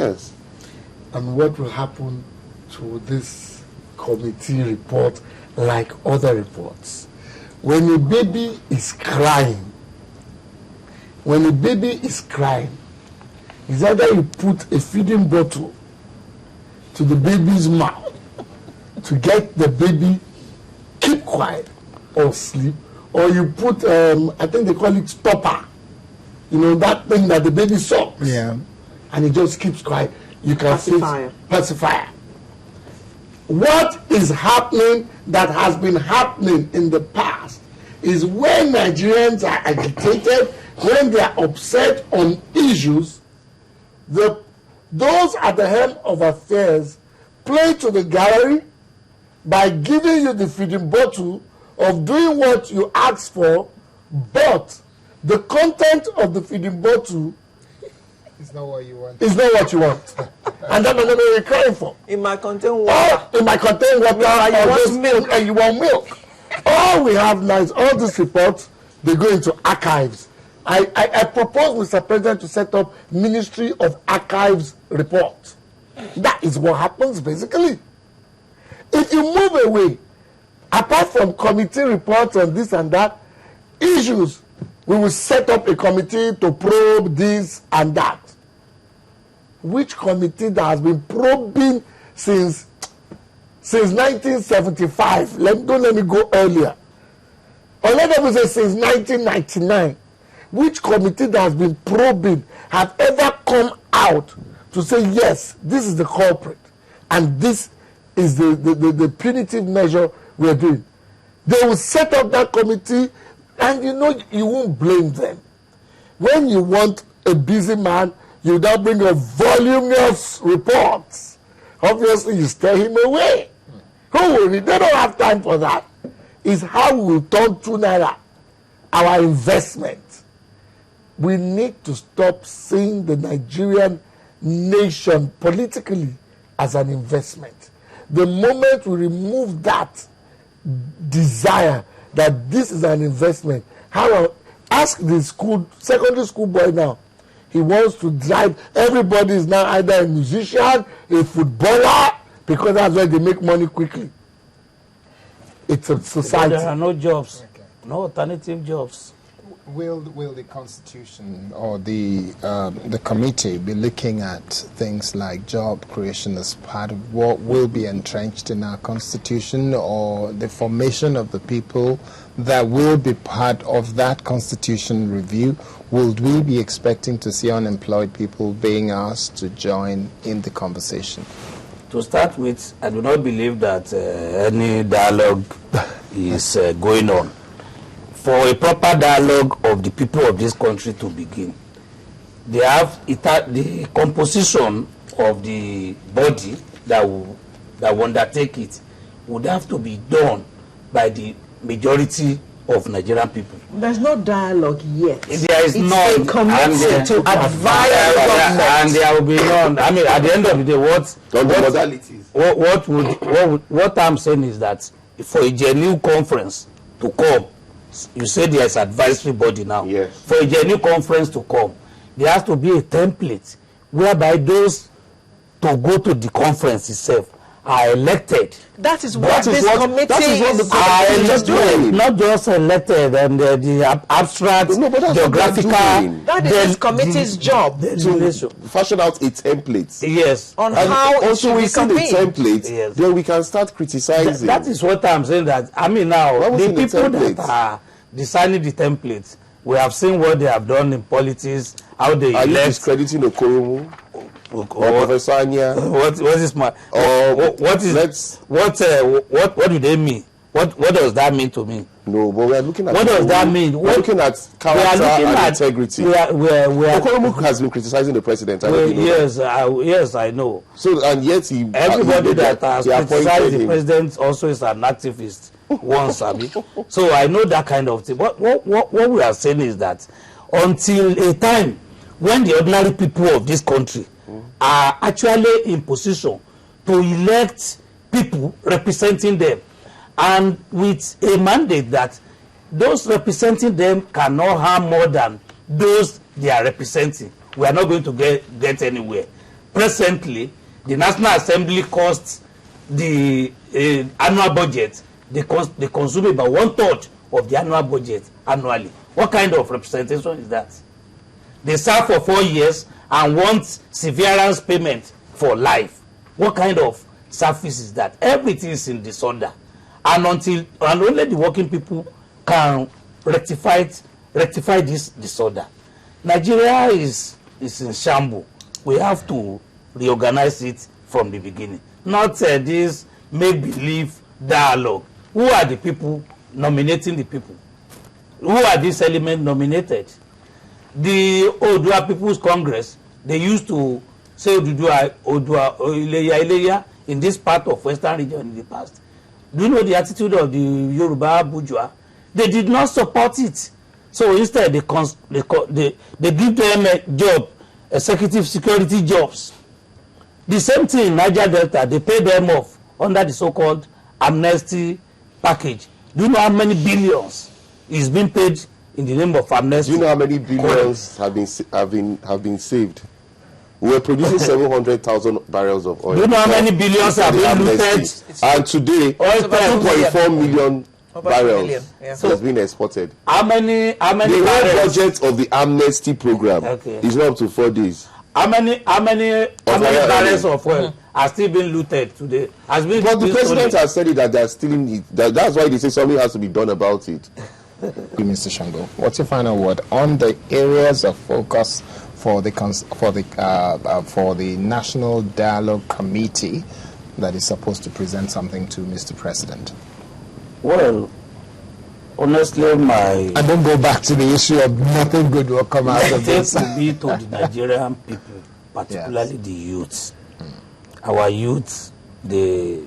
Yes. And what will happen to this committee report, like other reports? When a baby is crying, it's either you put a feeding bottle to the baby's mouth to get the baby keep quiet or sleep, or you put I think they call it stopper, that thing that the baby sucks, and it just keeps quiet. You can pacifier. What is happening, that has been happening in the past, is when Nigerians are agitated, when they are upset on issues, those at the helm of affairs play to the gallery by giving you the feeding bottle of doing what you asked for, but the content of the feeding bottle it's not what you want. It's not what you want. And that's what you're crying for. It might contain water. It might contain water. You want milk. And you want milk. All we have now is all these reports, they go into archives. I propose, Mr. President, to set up Ministry of Archives report. That is what happens, basically. If you move away, apart from committee reports on this and that, issues, we will set up a committee to probe this and that. Which committee that has been probing since 1975? Don't let me go earlier. Or let me say since 1999. Which committee that has been probing have ever come out to say, yes, this is the culprit, and this is the punitive measure we're doing? They will set up that committee, and you won't blame them. When you want a busy man, you now bring a voluminous reports. Obviously, you steer him away. Who will read? They don't have time for that. It's how we will turn to Naira, our investment. We need to stop seeing the Nigerian nation politically as an investment. The moment we remove that desire that this is an investment, ask the secondary school boy now. He wants to drive. Everybody is now either a musician, a footballer, because that's where they make money quickly. It's a society. There are no jobs, no alternative jobs. Will the Constitution or the committee be looking at things like job creation as part of what will be entrenched in our Constitution, or the formation of the people that will be part of that Constitution review? Will we be expecting to see unemployed people being asked to join in the conversation? To start with, I do not believe that any dialogue is going on. For a proper dialogue of the people of this country to begin, the composition of the body that will undertake it would have to be done by the majority of Nigerian people. There's no dialogue yet. There is none. A committee to advise government. And there will be none. I mean, at the end of the day, what I'm saying is that for a genuine conference to come, you say there is advisory body now. Yes. For a genuine conference to come, there has to be a template whereby those to go to the conference itself are elected. That is what this committee is doing. Not just elected and the abstract, geographical. That is this committee's job. To fashion out a template. Yes. On how it also should we be see the template, yes. Then we can start criticizing. That is what I'm saying. That I mean now, the people that are designing the templates, we have seen what they have done in politics, how they are elect. You discrediting Okoromu? Or Professor Anya? What is my? What do they mean? What does that mean to me? No, but we are looking at. What does that mean? We're looking at character and integrity. Okoromu has been criticizing the president. Yes, I know. So and yet everybody that has criticized the president also is an activist. Once, so I know that kind of thing. What we are saying is that until a time when the ordinary people of this country are actually in position to elect people representing them, and with a mandate that those representing them cannot harm more than those they are representing, we are not going to get anywhere. presently, the National Assembly costs the annual budget, they consume about 1/3 of the annual budget annually. What kind of representation is that? They serve for 4 years and want severance payment for life. What kind of service is that? Everything is in disorder, and only the working people can rectify this disorder. Nigeria is in shambles. We have to reorganize it from the beginning, not this make-believe dialogue. Who are the people nominating the people? Who are these elements nominated? The Odua People's Congress, they used to say Odua Ileya in this part of Western region in the past. Do you know the attitude of the Yoruba bourgeois? They did not support it. So instead, they give them a job, executive security jobs. The same thing in Niger Delta, they pay them off under the so-called amnesty package. Do you know how many billions is being paid in the name of amnesty? Do you know how many billions have been saved? We were producing 700,000 barrels of oil. Do you know how many billions have been looted? And today, 2.4 million barrels has been exported. How many the whole budget of the amnesty program is not up to 4 days. How many barrels of oil are still being looted today? But the president has said it that they are stealing it. That's why they say something has to be done about it. Mr. Shango, what's your final word on the areas of focus for the National Dialogue Committee that is supposed to present something to Mr. President? Well, honestly, and don't go back to the issue of nothing good will come out of this. To be to the Nigerian people, particularly the youths. Our youths, they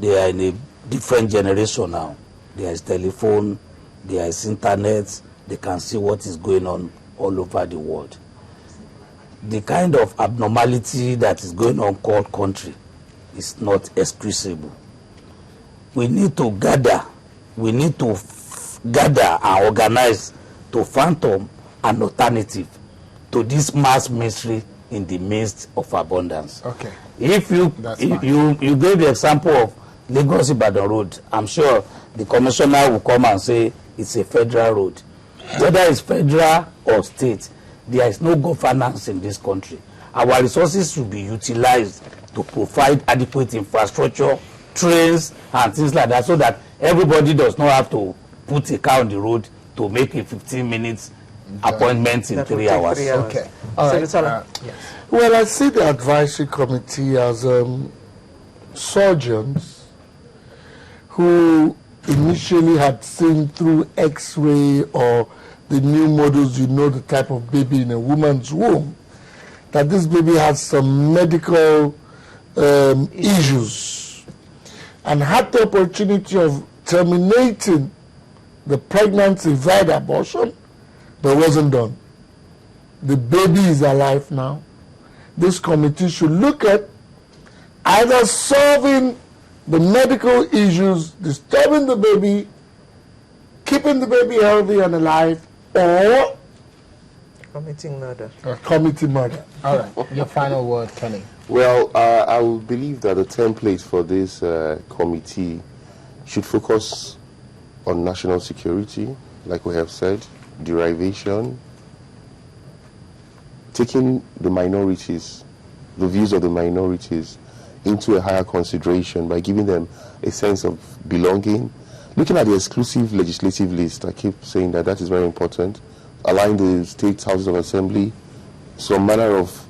are in a different generation now. There is telephone, there is internet, they can see what is going on all over the world. The kind of abnormality that is going on called country is not excusable. We need to gather, and organize to phantom an alternative to this mass misery in the midst of abundance. Okay. If you gave the example of Lagos-Ibadan road, I'm sure the commissioner will come and say it's a federal road. Whether it's federal or state, there is no governance in this country. Our resources should be utilized to provide adequate infrastructure, trains, and things like that, so that everybody does not have to put a car on the road to make a 15 minutes appointment in 3 hours. Okay. All right. Yes. Well, I see the advisory committee as surgeons who initially had seen through X-ray or the new models, the type of baby in a woman's womb, that this baby has some medical issues, and had the opportunity of terminating the pregnancy via abortion, but wasn't done. The baby is alive now. This committee should look at either solving the medical issues disturbing the baby, keeping the baby healthy and alive, or committing murder. All right. Your final word, Kenny. Well, I will believe that the template for this committee should focus on national security, like we have said, derivation, taking the minorities, the views of the minorities, into a higher consideration by giving them a sense of belonging. Looking at the exclusive legislative list, I keep saying that is very important. Allowing the state houses of assembly some manner of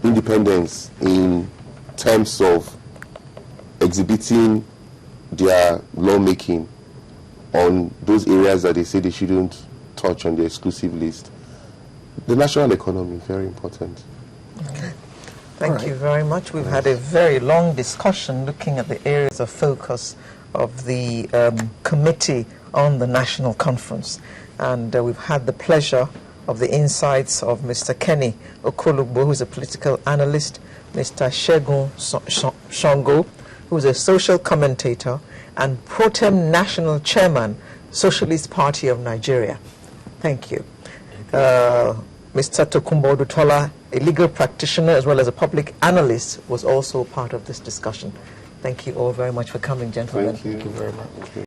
independence in terms of exhibiting their lawmaking on those areas that they say they shouldn't touch on the exclusive list. The national economy, very important. Okay. Thank you very much. We've had a very long discussion looking at the areas of focus of the Committee on the National Conference. And we've had the pleasure of the insights of Mr. Kenny Okolugbo, who's a political analyst, Mr. Segun Shango, who's a social commentator, and Pro Tem National Chairman, Socialist Party of Nigeria. Thank you. Mr. Tokunbo Odutola, a legal practitioner as well as a public analyst, was also part of this discussion. Thank you all very much for coming, gentlemen. Thank you very much.